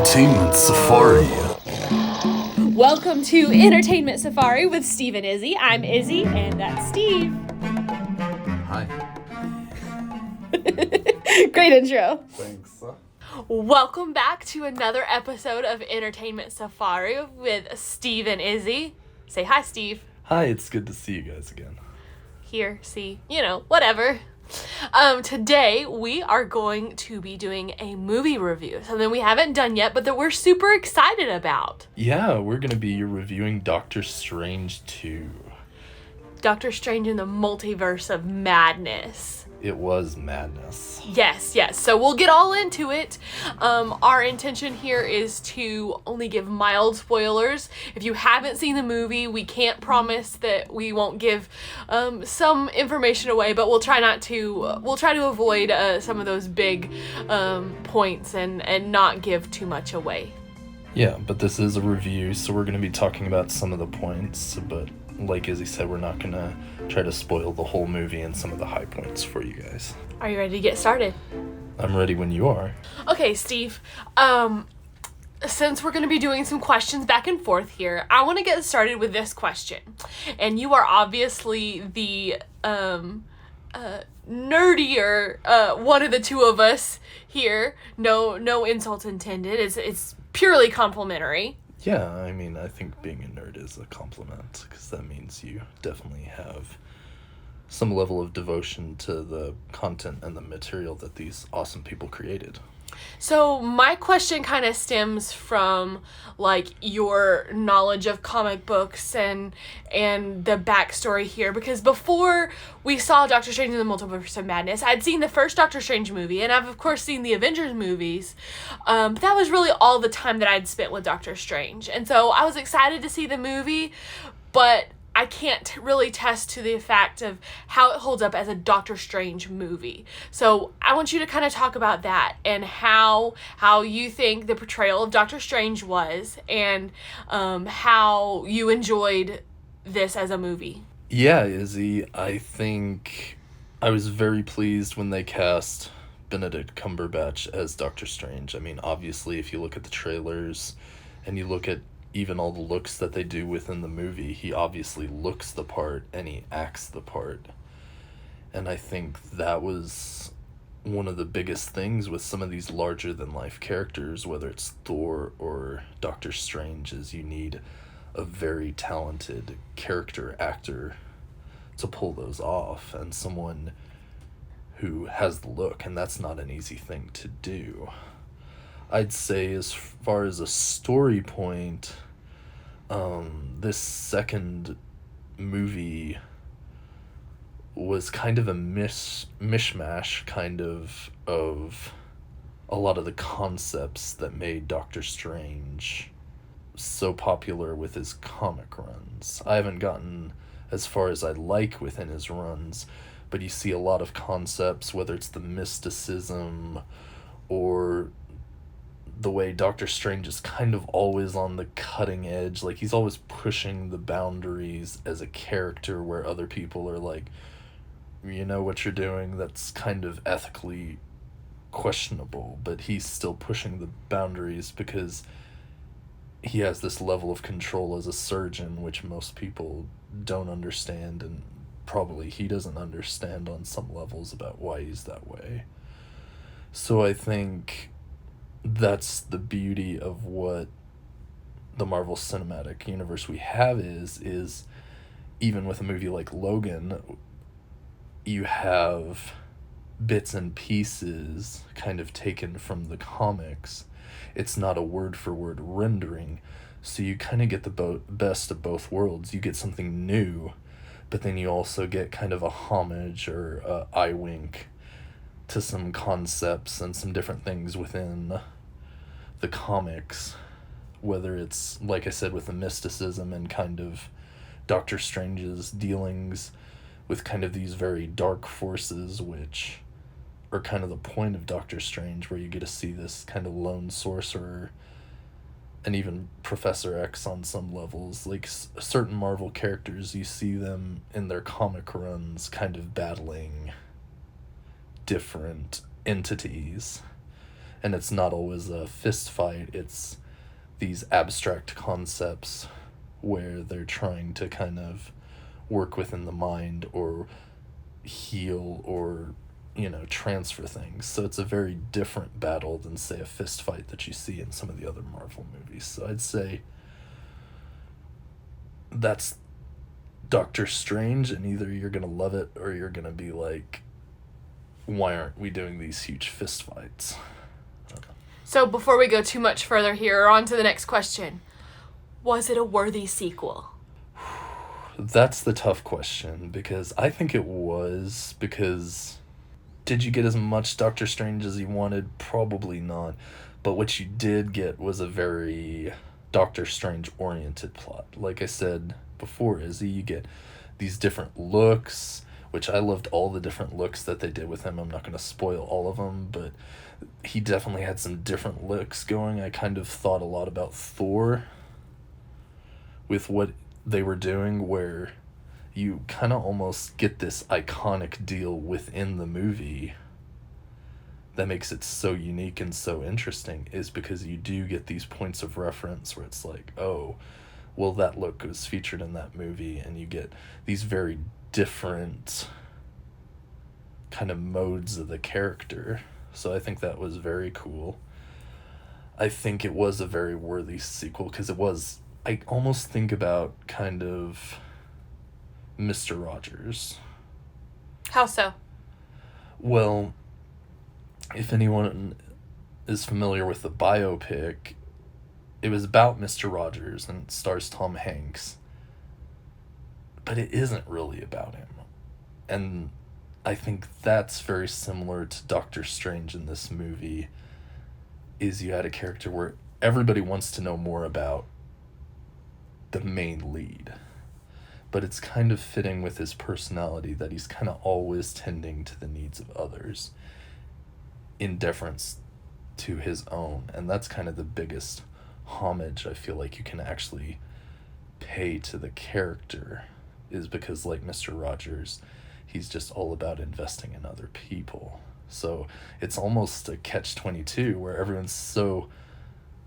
Entertainment Safari. Welcome to Entertainment Safari with Steve and Izzy. I'm Izzy, and that's Steve. Hi. Great intro. Thanks. Welcome back to another episode of Entertainment Safari with Steve and Izzy. Say hi, Steve. Hi, it's good to see you guys again. Here, see, whatever. Today we are going to be doing a movie review, something we haven't done yet, but that we're super excited about. Yeah, we're going to be reviewing Doctor Strange 2. Doctor Strange in the Multiverse of Madness. It was madness. Yes. So we'll get all into it. Our intention here is to only give mild spoilers. If you haven't seen the movie, we can't promise that we won't give some information away, but we'll try to avoid some of those big points and not give too much away. Yeah, but this is a review, so we're going to be talking about some of the points, but like Izzy said, we're not going to try to spoil the whole movie and some of the high points for you guys. Are you ready to get started? I'm ready when you are. Okay, Steve. Since we're going to be doing some questions back and forth here, I want to get started with this question. And you are obviously the nerdier one of the two of us here. No insult intended. It's purely complimentary. Yeah, I mean, I think being a nerd is a compliment, because that means you definitely have some level of devotion to the content and the material that these awesome people created. So my question kind of stems from your knowledge of comic books and the backstory here, because before we saw Doctor Strange in the Multiverse of Madness, I'd seen the first Doctor Strange movie, and I've of course seen the Avengers movies. But that was really all the time that I'd spent with Doctor Strange, and so I was excited to see the movie, but I can't really test to the fact of how it holds up as a Doctor Strange movie. So I want you to kind of talk about that and how you think the portrayal of Doctor Strange was, and how you enjoyed this as a movie. Yeah, Izzy, I think I was very pleased when they cast Benedict Cumberbatch as Doctor Strange. I mean, obviously, if you look at the trailers and you look at even all the looks that they do within the movie, he obviously looks the part and he acts the part. And I think that was one of the biggest things with some of these larger than life characters, whether it's Thor or Doctor Strange, is you need a very talented character actor to pull those off, and someone who has the look, and that's not an easy thing to do. I'd say as far as a story point, this second movie was kind of a mishmash kind of a lot of the concepts that made Doctor Strange so popular with his comic runs. I haven't gotten as far as I'd like within his runs, but you see a lot of concepts, whether it's the mysticism or the way Doctor Strange is kind of always on the cutting edge. Like, he's always pushing the boundaries as a character where other people are like, you know what you're doing, that's kind of ethically questionable, but he's still pushing the boundaries because he has this level of control as a surgeon, which most people don't understand, and probably he doesn't understand on some levels about why he's that way. So I think that's the beauty of what the Marvel Cinematic Universe we have is even with a movie like Logan, you have bits and pieces kind of taken from the comics. It's not a word-for-word rendering, so you kind of get the best of both worlds. You get something new, but then you also get kind of a homage or a eye wink to some concepts and some different things within the comics, whether it's, like I said, with the mysticism and kind of Doctor Strange's dealings with kind of these very dark forces, which are kind of the point of Doctor Strange, where you get to see this kind of lone sorcerer and even Professor X on some levels. Like, certain Marvel characters, you see them in their comic runs kind of battling different entities. And it's not always a fist fight, it's these abstract concepts where they're trying to kind of work within the mind or heal or, transfer things. So it's a very different battle than, say, a fist fight that you see in some of the other Marvel movies. So I'd say that's Doctor Strange, and either you're going to love it or you're going to be like, why aren't we doing these huge fist fights? So before we go too much further here, on to the next question. Was it a worthy sequel? That's the tough question, because I think it was, because did you get as much Doctor Strange as you wanted? Probably not. But what you did get was a very Doctor Strange-oriented plot. Like I said before, Izzy, you get these different looks, which I loved all the different looks that they did with him. I'm not going to spoil all of them, but he definitely had some different looks going. I kind of thought a lot about Thor with what they were doing, where you kind of almost get this iconic deal within the movie that makes it so unique and so interesting, is because you do get these points of reference where it's like, oh, well, that look was featured in that movie, and you get these very different kind of modes of the character. So I think that was very cool. I think it was a very worthy sequel, because it was, I almost think about kind of Mr. Rogers. How so? Well, if anyone is familiar with the biopic, it was about Mr. Rogers and it stars Tom Hanks. But it isn't really about him. And I think that's very similar to Doctor Strange in this movie, is you had a character where everybody wants to know more about the main lead. But it's kind of fitting with his personality that he's kind of always tending to the needs of others in deference to his own. And that's kind of the biggest homage I feel like you can actually pay to the character, is because, like Mr. Rogers, he's just all about investing in other people. So it's almost a catch-22 where everyone's so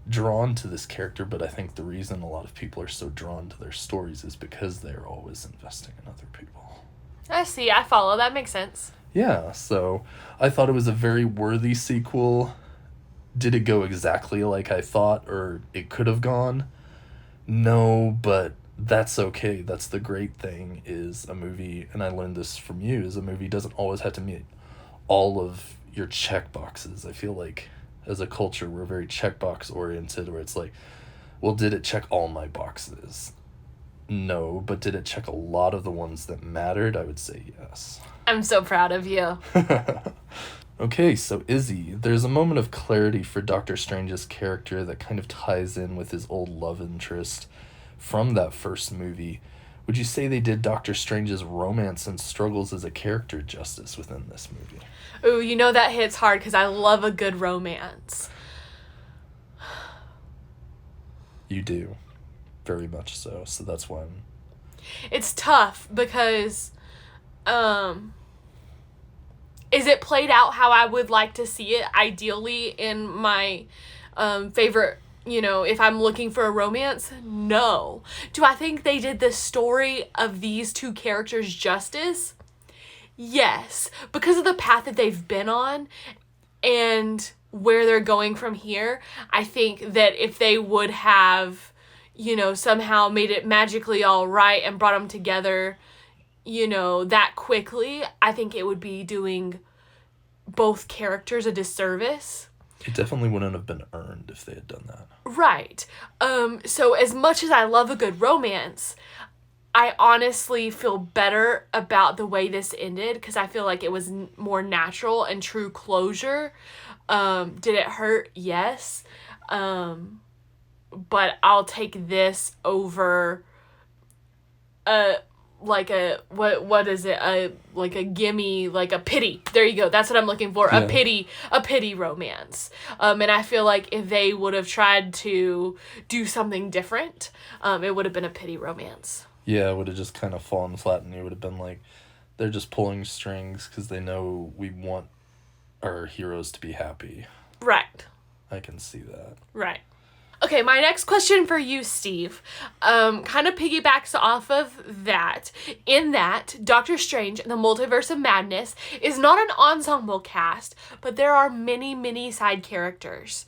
drawn to this character, but I think the reason a lot of people are so drawn to their stories is because they're always investing in other people. I see, I follow, that makes sense. Yeah, so I thought it was a very worthy sequel. Did it go exactly like I thought, or it could have gone? No, but that's okay. That's the great thing, is a movie, and I learned this from you, is a movie doesn't always have to meet all of your check boxes. I feel like as a culture, we're very checkbox oriented, where it's like, well, did it check all my boxes? No, but did it check a lot of the ones that mattered? I would say yes. I'm so proud of you. Okay, so Izzy, there's a moment of clarity for Doctor Strange's character that kind of ties in with his old love interest from that first movie. Would you say they did Doctor Strange's romance and struggles as a character justice within this movie? Ooh, you know that hits hard because I love a good romance. You do. Very much so. So that's why It's tough because, is it played out how I would like to see it, ideally, in my favorite, if I'm looking for a romance? No. Do I think they did the story of these two characters justice? Yes. Because of the path that they've been on and where they're going from here, I think that if they would have, somehow made it magically all right and brought them together, that quickly, I think it would be doing both characters a disservice. it definitely wouldn't have been earned if they had done that. Right. So as much as I love a good romance, I honestly feel better about the way this ended because I feel like it was more natural and true closure. Did it hurt? Yes. But I'll take this over what is it? Like a gimme, like a pity. There you go. That's what I'm looking for. Yeah. A pity romance. And I feel like if they would have tried to do something different, it would have been a pity romance. Yeah, it would have just kind of fallen flat, and you would have been like, they're just pulling strings because they know we want our heroes to be happy. Right. I can see that. Right. Okay, my next question for you, Steve, kind of piggybacks off of that, in that Doctor Strange and the Multiverse of Madness is not an ensemble cast, but there are many, many side characters.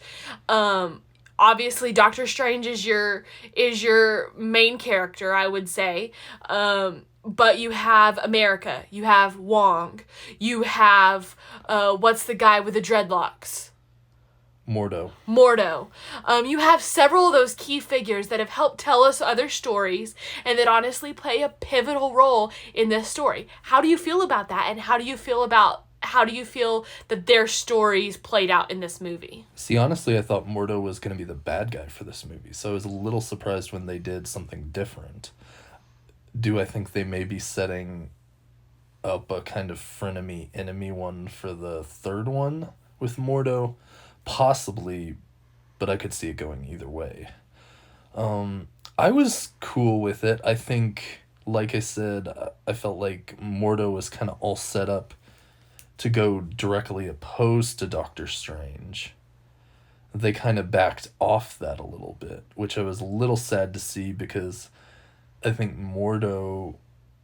Obviously, Doctor Strange is your main character, I would say. But you have America, you have Wong, you have, what's the guy with the dreadlocks? Mordo. You have several of those key figures that have helped tell us other stories and that honestly play a pivotal role in this story. How do you feel about that? And how do you feel that their stories played out in this movie? See, honestly, I thought Mordo was going to be the bad guy for this movie, so I was a little surprised when they did something different. Do I think they may be setting up a kind of frenemy enemy one for the third one with Mordo? Possibly, but I could see it going either way. I was cool with it. I think, like I said, I felt like Mordo was kind of all set up to go directly opposed to Doctor Strange. They kind of backed off that a little bit, which I was a little sad to see because I think Mordo,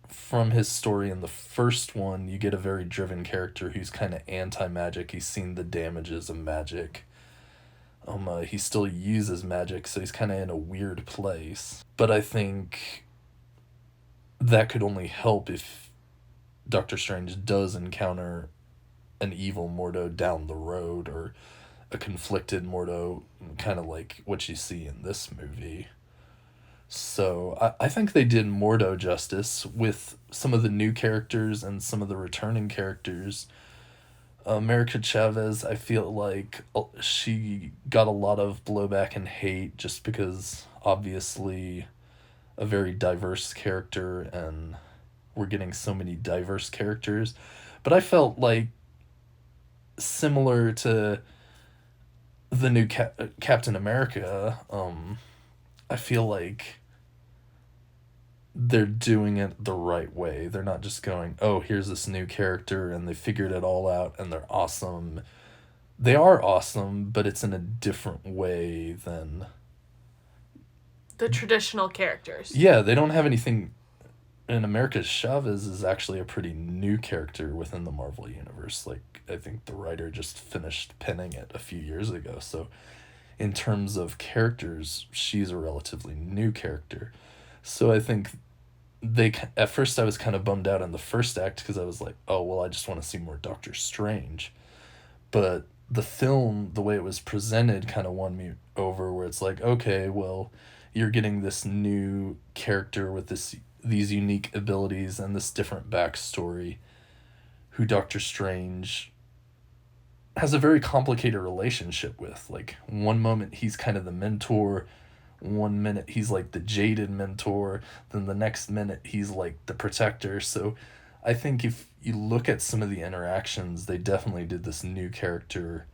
from his story in the first one, you get a very driven character who's kind of anti-magic. He's seen the damages of magic. He still uses magic, so he's kind of in a weird place. But I think that could only help if Doctor Strange does encounter an evil Mordo down the road, or a conflicted Mordo, kind of like what you see in this movie. So I think they did Mordo justice with some of the new characters and some of the returning characters. America Chavez, I feel like she got a lot of blowback and hate just because obviously a very diverse character, and we're getting so many diverse characters. But I felt like, similar to the new Captain America, I feel like they're doing it the right way. They're not just going, oh, here's this new character and they figured it all out and they're awesome. They are awesome, but it's in a different way than the traditional characters. Yeah, they don't have anything. And America Chavez is actually a pretty new character within the Marvel Universe. Like, I think the writer just finished penning it a few years ago. So in terms of characters, she's a relatively new character. So I think at first I was kind of bummed out in the first act because I was like, oh, well, I just want to see more Doctor Strange. But the film, the way it was presented, kind of won me over, where it's like, okay, well, you're getting this new character with these unique abilities and this different backstory, who Doctor Strange has a very complicated relationship with. Like, one moment he's kind of the mentor, one minute he's like the jaded mentor, then the next minute he's like the protector. So I think if you look at some of the interactions, they definitely did this new character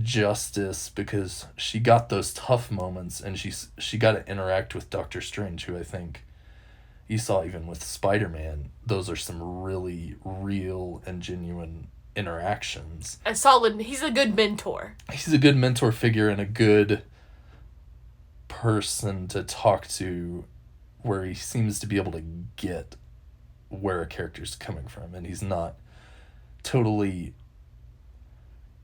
justice, because she got those tough moments and she got to interact with Doctor Strange, who I think you saw even with Spider-Man, those are some really real and genuine interactions. He's a good mentor. He's a good mentor figure and a good person to talk to, where he seems to be able to get where a character's coming from, and he's not totally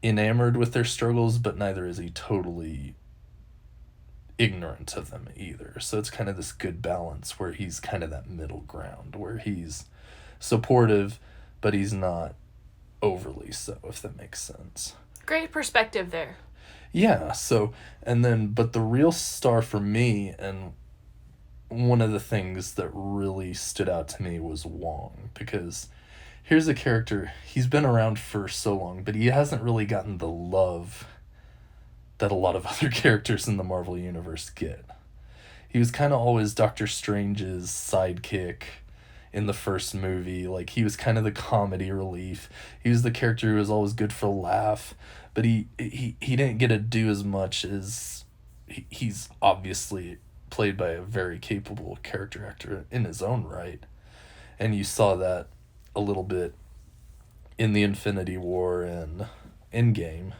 enamored with their struggles, but neither is he totally ignorant of them either. So it's kind of this good balance where he's kind of that middle ground, where he's supportive, but he's not overly so, if that makes sense. Great perspective there. Yeah, so, and then, but the real star for me, and one of the things that really stood out to me, was Wong, because here's a character, he's been around for so long, but he hasn't really gotten the love that a lot of other characters in the Marvel Universe get. He was kind of always Doctor Strange's sidekick in the first movie. Like, he was kind of the comedy relief. He was the character who was always good for a laugh, but he didn't get to do as much as he's obviously played by a very capable character actor in his own right. And you saw that a little bit in the Infinity War and Endgame.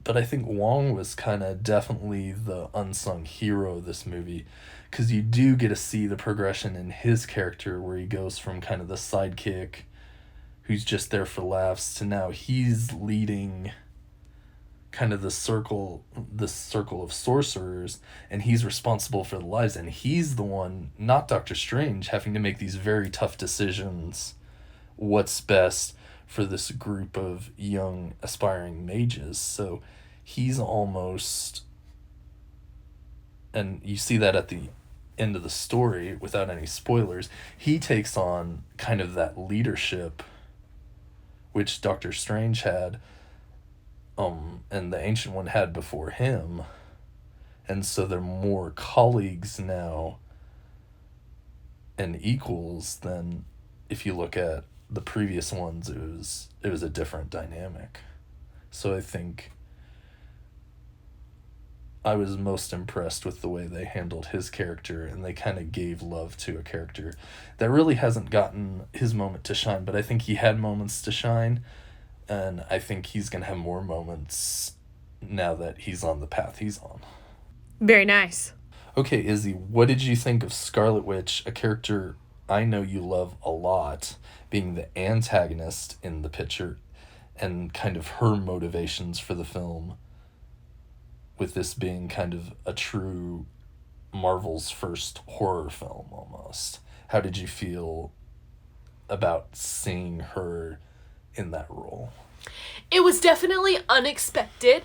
But I think Wong was kind of definitely the unsung hero of this movie, because you do get to see the progression in his character, where he goes from kind of the sidekick who's just there for laughs to now he's leading kind of the circle of sorcerers, and he's responsible for the lives, and he's the one, not Doctor Strange, having to make these very tough decisions. What's best for this group of young aspiring mages? So he's almost, and you see that at the end of the story without any spoilers, he takes on kind of that leadership which Doctor Strange had, and the Ancient One had before him. And so they're more colleagues now and equals than if you look at the previous ones. It was a different dynamic. So I think I was most impressed with the way they handled his character, and they kind of gave love to a character that really hasn't gotten his moment to shine, but I think he had moments to shine, and I think he's going to have more moments now that he's on the path he's on. Very nice. Okay, Izzy, what did you think of Scarlet Witch, a character I know you love a lot, being the antagonist in the picture, and kind of her motivations for the film, with this being kind of a true Marvel's first horror film almost? How did you feel about seeing her in that role? It was definitely unexpected.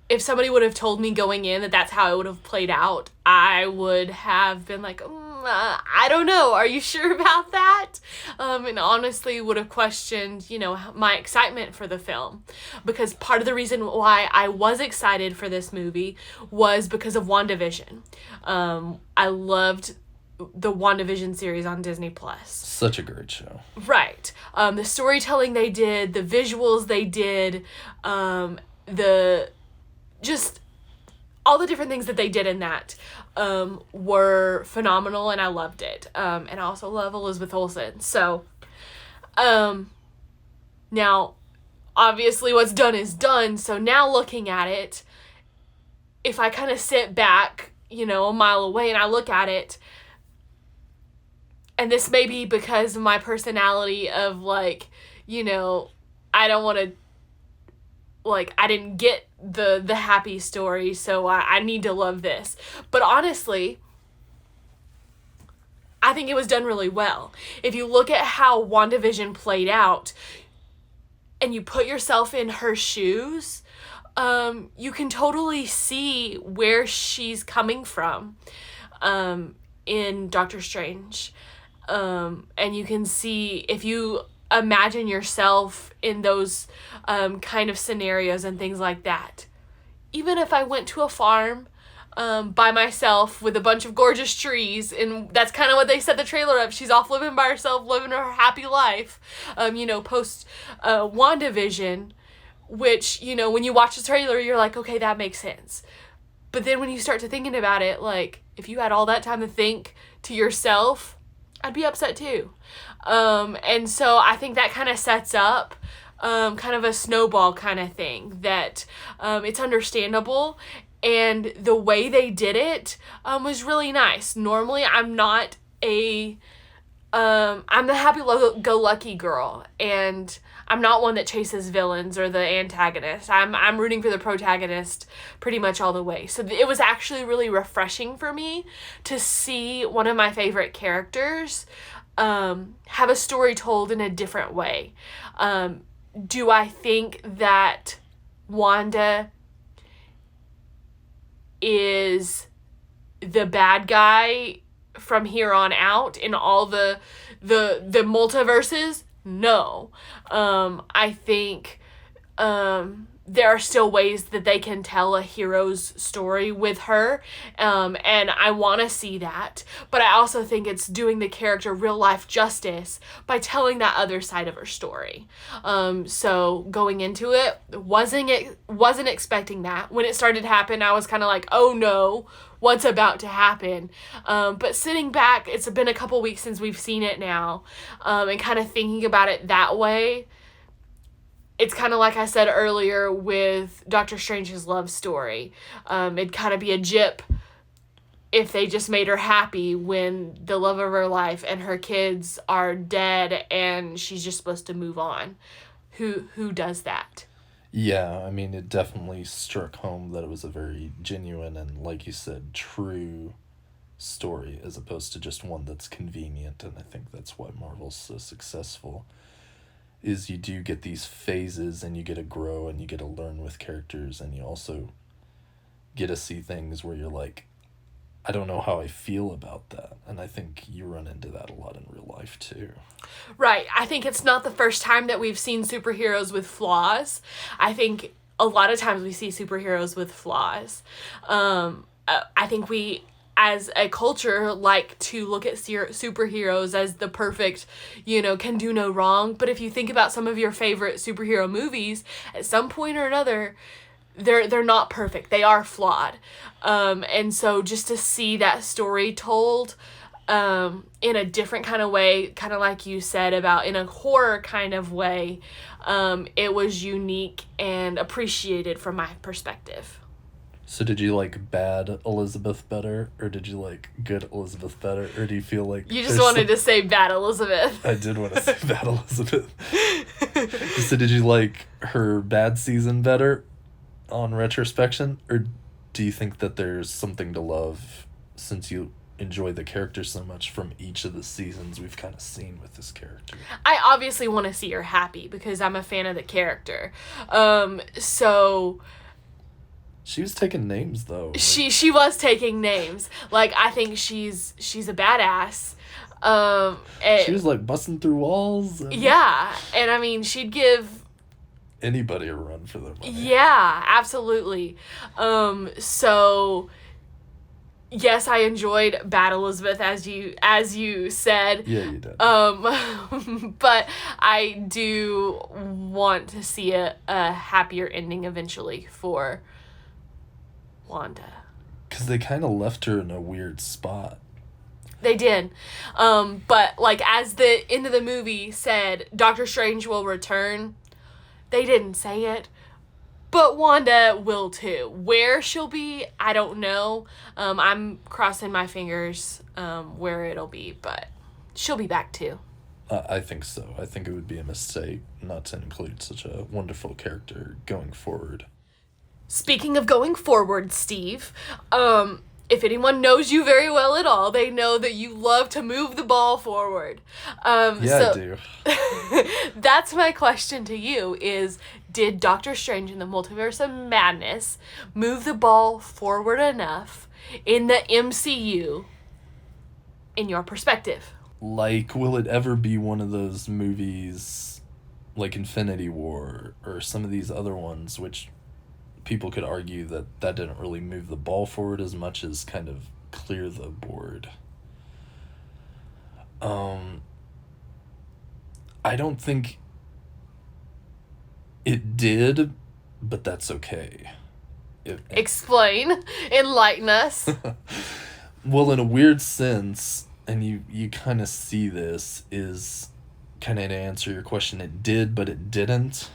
If somebody would have told me going in that that's how it would have played out, I would have been like, I don't know, are you sure about that? And honestly would have questioned, my excitement for the film. Because part of the reason why I was excited for this movie was because of WandaVision. I loved the WandaVision series on Disney Plus. Such a great show. Right. The storytelling they did, the visuals they did, just all the different things that they did in that were phenomenal, and I loved it. And I also love Elizabeth Olsen. So, now, obviously what's done is done. So now looking at it, if I kind of sit back, a mile away and I look at it, and this may be because of my personality of I don't want to, I didn't get the happy story, so I need to love this. But honestly, I think it was done really well. If you look at how WandaVision played out, and you put yourself in her shoes, you can totally see where she's coming from in Doctor Strange. And you can see, if you imagine yourself in those kind of scenarios and things like that. Even if I went to a farm by myself with a bunch of gorgeous trees, and that's kind of what they set the trailer up. She's off living by herself, living her happy life, post WandaVision, which, when you watch the trailer, you're like, okay, that makes sense. But then when you start to thinking about it, if you had all that time to think to yourself, I'd be upset too. And so I think that kind of sets up kind of a snowball kind of thing, that it's understandable, and the way they did it was really nice. Normally I'm not I'm the happy-go-lucky girl, and I'm not one that chases villains or the antagonist. I'm rooting for the protagonist pretty much all the way. So it was actually really refreshing for me to see one of my favorite characters have a story told in a different way. Do I think that Wanda is the bad guy from here on out in all the multiverses? No. I think there are still ways that they can tell a hero's story with her, and I want to see that, but I also think it's doing the character real life justice by telling that other side of her story. So going into it, wasn't expecting that. When it started to happen, I was kind of like, oh no, what's about to happen? But sitting back, it's been a couple weeks since we've seen it now, and kind of thinking about it that way, it's kind of like I said earlier with Doctor Strange's love story. It'd kind of be a jip if they just made her happy when the love of her life and her kids are dead and she's just supposed to move on. Who does that? Yeah, I mean, it definitely struck home that it was a very genuine and, like you said, true story, as opposed to just one that's convenient, and I think that's why Marvel's so successful, is you do get these phases, and you get to grow, and you get to learn with characters, and you also get to see things where you're like, I don't know how I feel about that, and I think you run into that a lot in real life, too. Right. I think it's not the first time that we've seen superheroes with flaws. I think a lot of times we see superheroes with flaws. I think we, as a culture, like to look at superheroes as the perfect, can do no wrong. But if you think about some of your favorite superhero movies, at some point or another, they're not perfect. They are flawed. And so just to see that story told in a different kind of way, kind of like you said about in a horror kind of way, it was unique and appreciated from my perspective. So did you like bad Elizabeth better, or did you like good Elizabeth better, or do you feel like... You just wanted to say bad Elizabeth. I did want to say bad Elizabeth. So did you like her bad season better on retrospection, or do you think that there's something to love since you enjoy the character so much from each of the seasons we've kind of seen with this character? I obviously want to see her happy because I'm a fan of the character. So... She was taking names, though. She was taking names. Like, I think she's a badass. She was, like, busting through walls. Yeah, and I mean, she'd give... anybody a run for their money. Yeah, absolutely. So... yes, I enjoyed Bad Elizabeth, as you said. Yeah, you did. But I do want to see a happier ending eventually for Wanda. Because they kind of left her in a weird spot. They did. But, like, as the end of the movie said, Doctor Strange will return. They didn't say it. But Wanda will too. Where she'll be, I don't know. I'm crossing my fingers where it'll be, but she'll be back too. I think so. I think it would be a mistake not to include such a wonderful character going forward. Speaking of going forward, Steve, if anyone knows you very well at all, they know that you love to move the ball forward. I do. That's my question to you is, did Doctor Strange in the Multiverse of Madness move the ball forward enough in the MCU, in your perspective? Like, will it ever be one of those movies like Infinity War or some of these other ones, which people could argue that didn't really move the ball forward as much as kind of clear the board? I don't think it did, but that's okay. Explain. Enlighten us. Well, in a weird sense, and you kind of see this, is kind of to answer your question, it did, but it didn't.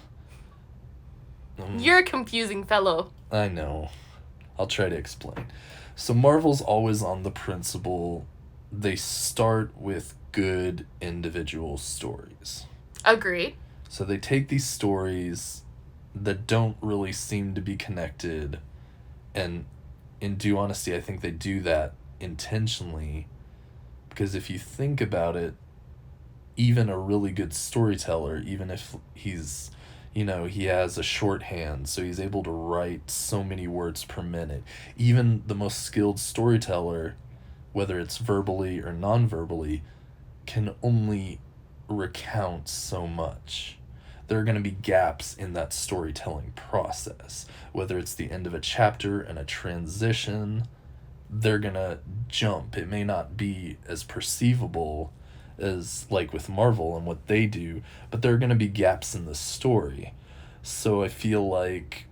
You're a confusing fellow. I know. I'll try to explain. So Marvel's always on the principle they start with good individual stories. Agreed. So they take these stories that don't really seem to be connected, and in due honesty, I think they do that intentionally, because if you think about it, even a really good storyteller, even if he's... he has a shorthand, so he's able to write so many words per minute. Even the most skilled storyteller, whether it's verbally or non-verbally, can only recount so much. there are going to be gaps in that storytelling process. Whether it's the end of a chapter and a transition, they're going to jump. It may not be as perceivable as like with Marvel and what they do, but there are going to be gaps in the story. So I feel like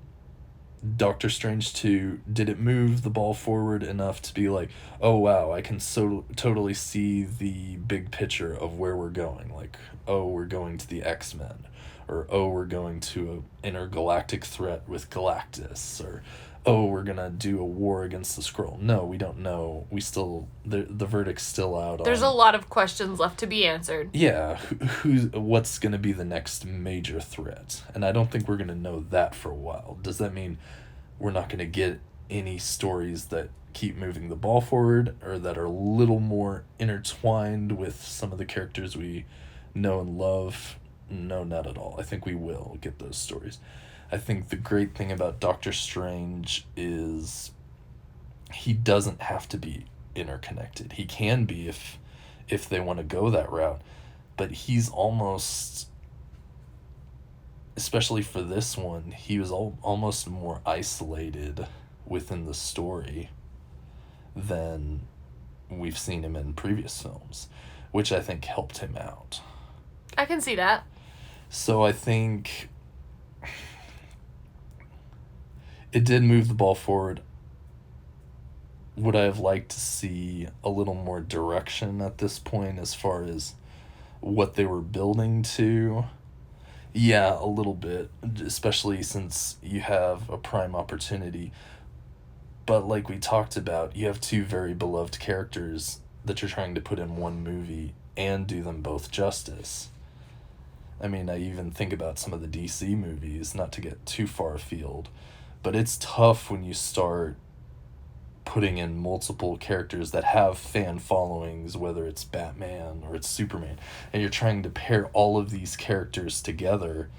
Doctor Strange 2, did it move the ball forward enough to be like, oh wow, I can totally see the big picture of where we're going. Like, oh, we're going to the X-Men, or oh, we're going to an intergalactic threat with Galactus, or oh, we're gonna do a war against the Skrull. No, we don't know. We still, the verdict's still out. There's a lot of questions left to be answered. Yeah, what's gonna be the next major threat? And I don't think we're gonna know that for a while. Does that mean we're not gonna get any stories that keep moving the ball forward, or that are a little more intertwined with some of the characters we know and love? No, not at all. I think we will get those stories. I think the great thing about Doctor Strange is he doesn't have to be interconnected. He can be if they want to go that route, but he's almost, especially for this one, he was almost more isolated within the story than we've seen him in previous films, which I think helped him out. I can see that. So I think it did move the ball forward. Would I have liked to see a little more direction at this point as far as what they were building to? Yeah, a little bit, especially since you have a prime opportunity. But like we talked about, you have two very beloved characters that you're trying to put in one movie and do them both justice. I mean, I even think about some of the DC movies, not to get too far afield, but it's tough when you start putting in multiple characters that have fan followings, whether it's Batman or it's Superman, and you're trying to pair all of these characters together.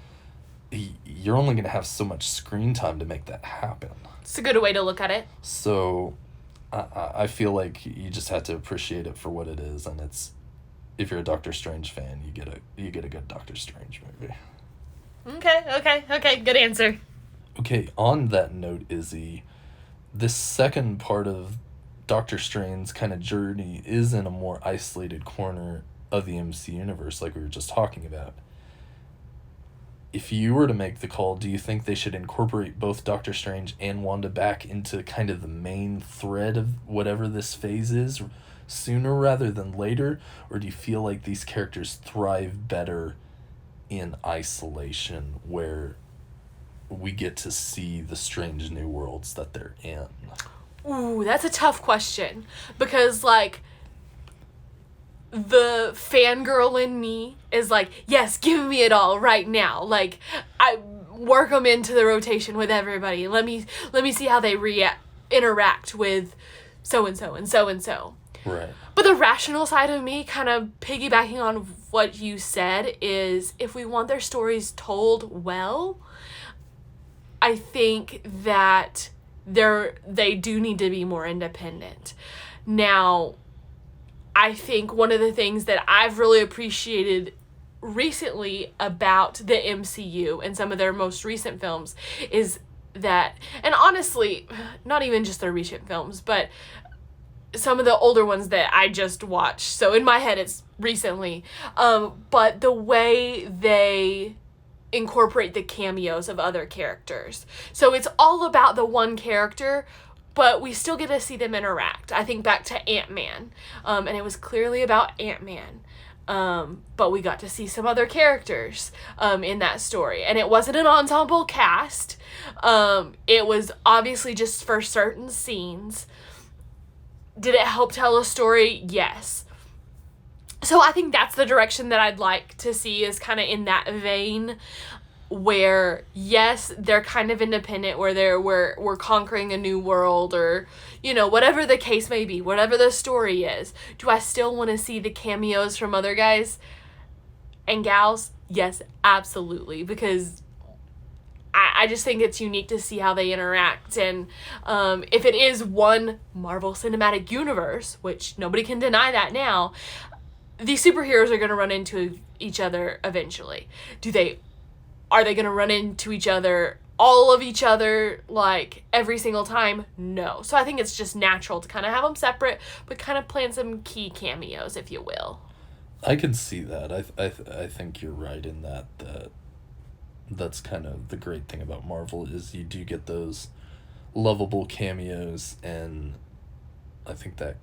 You're only going to have so much screen time to make that happen. It's a good way to look at it. So I feel like you just have to appreciate it for what it is, and it's, if you're a Doctor Strange fan, you get a good Doctor Strange movie. Okay, good answer. Okay, on that note, Izzy, this second part of Doctor Strange's kind of journey is in a more isolated corner of the MC universe, like we were just talking about. If you were to make the call, do you think they should incorporate both Doctor Strange and Wanda back into kind of the main thread of whatever this phase is sooner rather than later? Or do you feel like these characters thrive better in isolation, where we get to see the strange new worlds that they're in? Ooh, that's a tough question, because like the fangirl in me is like, yes, give me it all right now. Like, I work them into the rotation with everybody. Let me see how they interact with so and so and so and so. Right. But the rational side of me, kind of piggybacking on what you said, is if we want their stories told well, I think that they do need to be more independent. Now, I think one of the things that I've really appreciated recently about the MCU and some of their most recent films is that, and honestly, not even just their recent films, but some of the older ones that I just watched. So in my head, it's recently. But the way they incorporate the cameos of other characters. So it's all about the one character, but we still get to see them interact. I think back to Ant-Man, and it was clearly about Ant-Man. But we got to see some other characters in that story. And it wasn't an ensemble cast. It was obviously just for certain scenes. Did it help tell a story? Yes. So I think that's the direction that I'd like to see, is kind of in that vein, where yes, they're kind of independent, where we're conquering a new world, or whatever the case may be, whatever the story is. Do I still want to see the cameos from other guys and gals? Yes, absolutely, because I just think it's unique to see how they interact. And if it is one Marvel Cinematic Universe, which nobody can deny that now, these superheroes are going to run into each other eventually. Do they Are they going to run into each other, all of each other, like, every single time? No. So I think it's just natural to kind of have them separate, but kind of plan some key cameos, if you will. I can see that. I think you're right in that's kind of the great thing about Marvel is you do get those lovable cameos, and I think that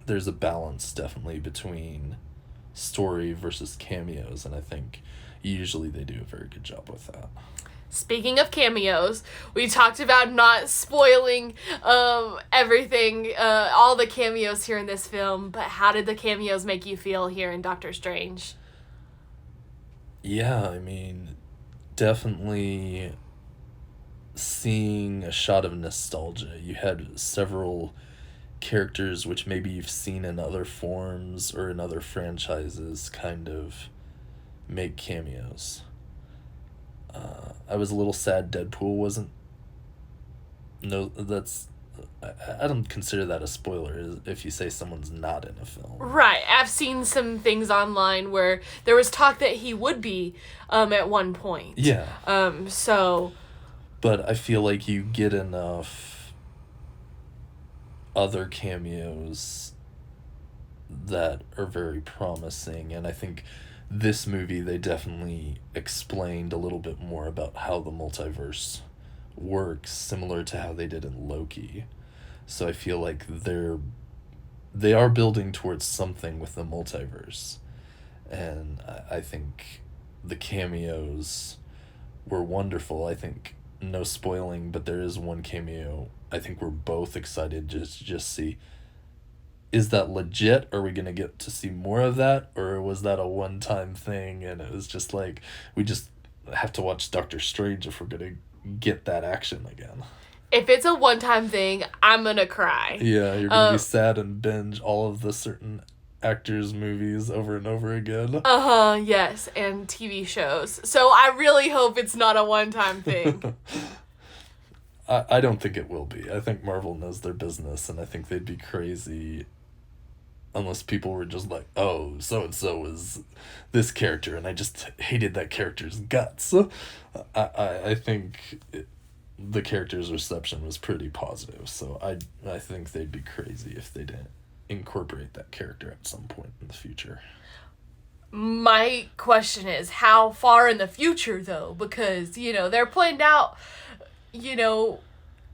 there's a balance definitely between story versus cameos, and I think usually they do a very good job with that. Speaking of cameos, we talked about not spoiling everything, all the cameos here in this film, but how did the cameos make you feel here in Doctor Strange? Yeah, I mean, definitely seeing a shot of nostalgia. You had several characters which maybe you've seen in other forms or in other franchises kind of make cameos. I was a little sad Deadpool wasn't. No, that's. I don't consider that a spoiler if you say someone's not in a film. Right. I've seen some things online where there was talk that he would be at one point. Yeah. So. But I feel like you get enough other cameos that are very promising, and I think this movie they definitely explained a little bit more about how the multiverse works, similar to how they did in Loki. So I feel like they are building towards something with the multiverse, and I think the cameos were wonderful. I think no spoiling, but there is one cameo I think we're both excited to just see. Is that legit? Are we going to get to see more of that? Or was that a one-time thing and it was just like, we just have to watch Doctor Strange if we're going to get that action again? If it's a one-time thing, I'm going to cry. Yeah, you're going to be sad and binge all of the certain actors' movies over and over again. Yes, and TV shows. So I really hope it's not a one-time thing. I don't think it will be. I think Marvel knows their business, and I think they'd be crazy unless people were just like, oh, so-and-so is this character, and I just hated that character's guts. I think the character's reception was pretty positive, so I think they'd be crazy if they didn't incorporate that character at some point in the future. My question is, how far in the future, though? Because, they're planned out,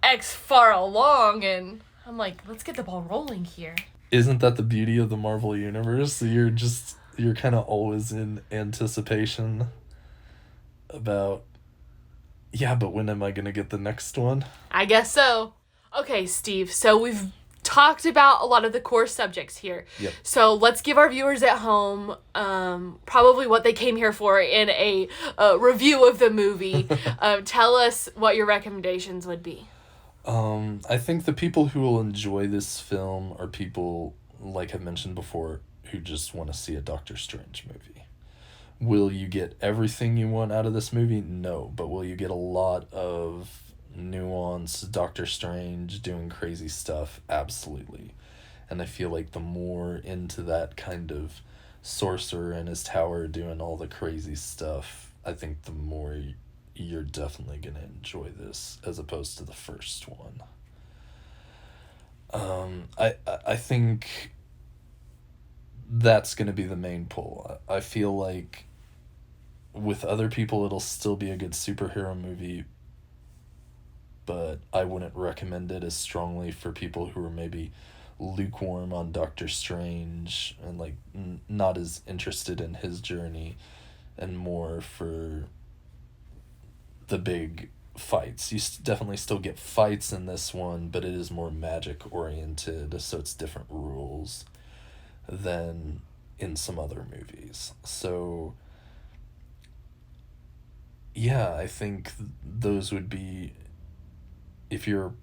X far along, and I'm like, let's get the ball rolling here. Isn't that the beauty of the Marvel Universe? You're kind of always in anticipation about, yeah, but when am I going to get the next one? I guess so. Okay, Steve, so we've talked about a lot of the core subjects here. Yep. So let's give our viewers at home probably what they came here for in a review of the movie. Tell us what your recommendations would be. I think the people who will enjoy this film are people, like I mentioned before, who just want to see a Doctor Strange movie. Will you get everything you want out of this movie? No, but will you get a lot of nuance, Doctor Strange doing crazy stuff? Absolutely. And I feel like the more into that kind of sorcerer in his tower doing all the crazy stuff, I think the more you're definitely going to enjoy this as opposed to the first one. I think that's going to be the main pull. I feel like with other people it'll still be a good superhero movie, but I wouldn't recommend it as strongly for people who are maybe lukewarm on Doctor Strange and like not as interested in his journey, and more for the big fights. You definitely still get fights in this one, but it is more magic oriented, so it's different rules than in some other movies. So yeah, I think those would be, if you're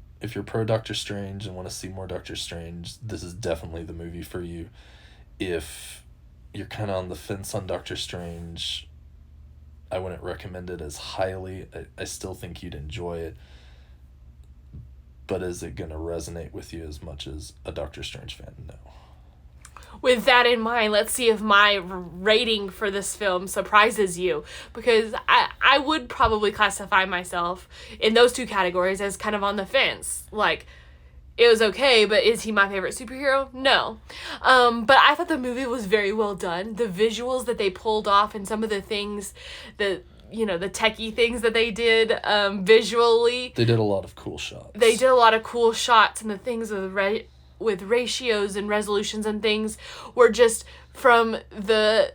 pro Doctor Strange and want to see more Doctor Strange, this is definitely the movie for you. If you're kind of on the fence on Doctor Strange, I wouldn't recommend it as highly. I still think you'd enjoy it, but is it going to resonate with you as much as a Doctor Strange fan? No. with that in mind, let's see if my rating for this film surprises you, because I would probably classify myself in those two categories as kind of on the fence. Like, it was okay, but is he my favorite superhero? No. But I thought the movie was very well done. The visuals that they pulled off and some of the things that, you know, the techie things that they did visually. They did a lot of cool shots. They did a lot of cool shots, and the things with ratios and resolutions and things were just from the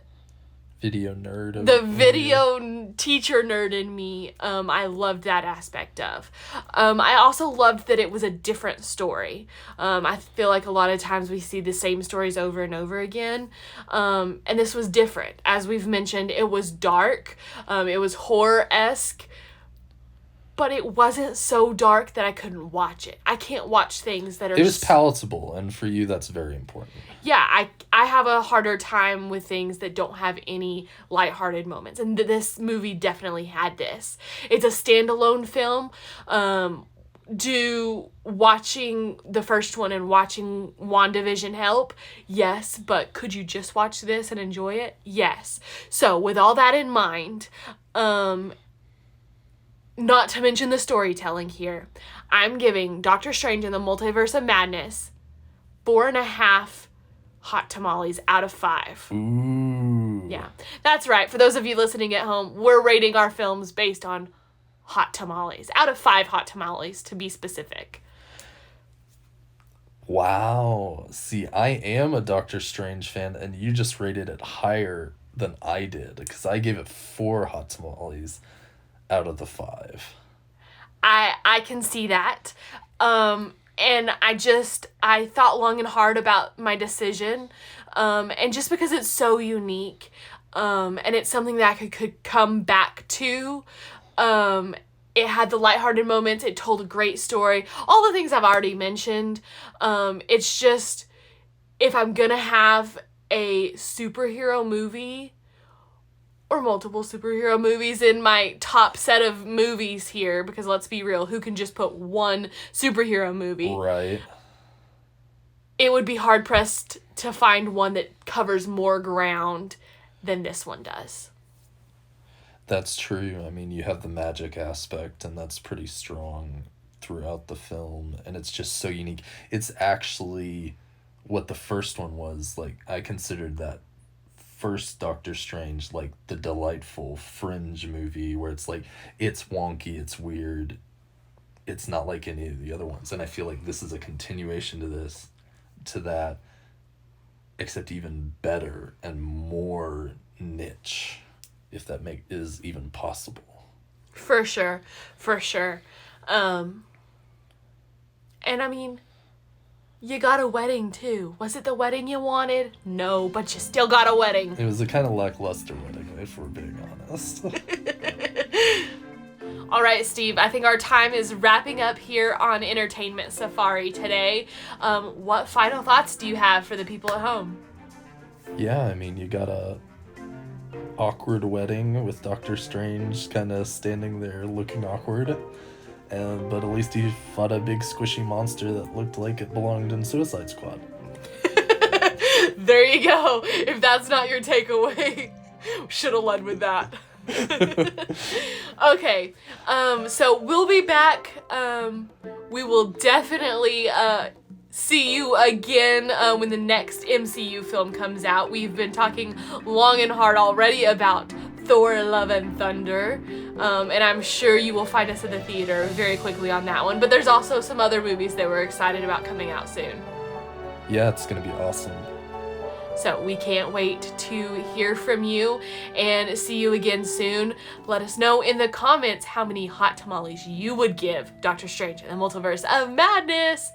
video nerd. The video teacher nerd in me, I loved that aspect of. I also loved that it was a different story. I feel like a lot of times we see the same stories over and over again. And this was different. As we've mentioned, it was dark. It was horror-esque. But it wasn't so dark that I couldn't watch it. I can't watch things that are... It was palatable, and for you, that's very important. Yeah, I have a harder time with things that don't have any lighthearted moments. And this movie definitely had this. It's a standalone film. Do watching the first one and watching WandaVision help? Yes, but could you just watch this and enjoy it? Yes. So, with all that in mind... not to mention the storytelling here, I'm giving Doctor Strange in the Multiverse of Madness 4.5 Hot Tamales out of 5. Ooh. Yeah, that's right. For those of you listening at home, we're rating our films based on Hot Tamales. Out of 5 Hot Tamales, to be specific. Wow. See, I am a Doctor Strange fan, and you just rated it higher than I did, because I gave it 4 Hot Tamales out of the 5. I can see that. And I thought long and hard about my decision. And just because it's so unique, and it's something that I could come back to, it had the lighthearted moments, it told a great story, all the things I've already mentioned. It's just, if I'm gonna have a superhero movie, or multiple superhero movies in my top set of movies here, because let's be real, who can just put one superhero movie? Right. It would be hard-pressed to find one that covers more ground than this one does. That's true. I mean, you have the magic aspect, and that's pretty strong throughout the film, and it's just so unique. It's actually what the first one was. Like, I considered that first Doctor Strange like the delightful fringe movie where it's like, it's wonky, it's weird, it's not like any of the other ones, and I feel like this is a continuation to that, except even better and more niche, if that is even possible. For sure. And I mean, you got a wedding, too. Was it the wedding you wanted? No, but you still got a wedding. It was a kind of lackluster wedding, if we're being honest. All right, Steve, I think our time is wrapping up here on Entertainment Safari today. What final thoughts do you have for the people at home? Yeah, I mean, you got a awkward wedding with Doctor Strange kind of standing there looking awkward. But at least he fought a big squishy monster that looked like it belonged in Suicide Squad. There you go. If that's not your takeaway, should have led with that. Okay, so we'll be back. We will definitely see you again when the next MCU film comes out. We've been talking long and hard already about Thor: Love and Thunder, and I'm sure you will find us at the theater very quickly on that one. But there's also some other movies that we're excited about coming out soon. Yeah, it's gonna be awesome. So we can't wait to hear from you and see you again soon. Let us know in the comments how many hot tamales you would give Doctor Strange and the Multiverse of Madness.